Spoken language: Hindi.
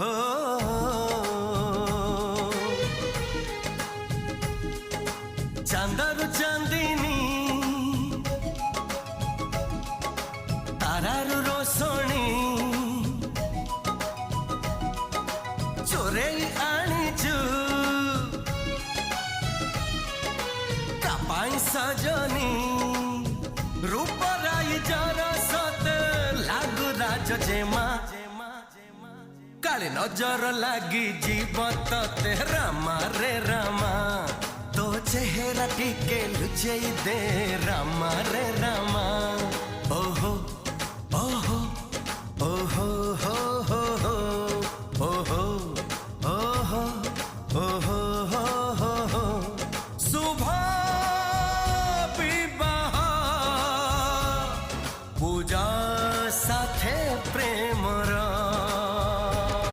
हो चांदारू चांदिनी तारारू रोशनी चोरे आनीचु कापाई सजनी रूपराई जरा सते लागू राज जेमा काली नजर लागी जीवत ते रामा रे रामा तो चेहरा टिके लुचई दे रामा रे रामा।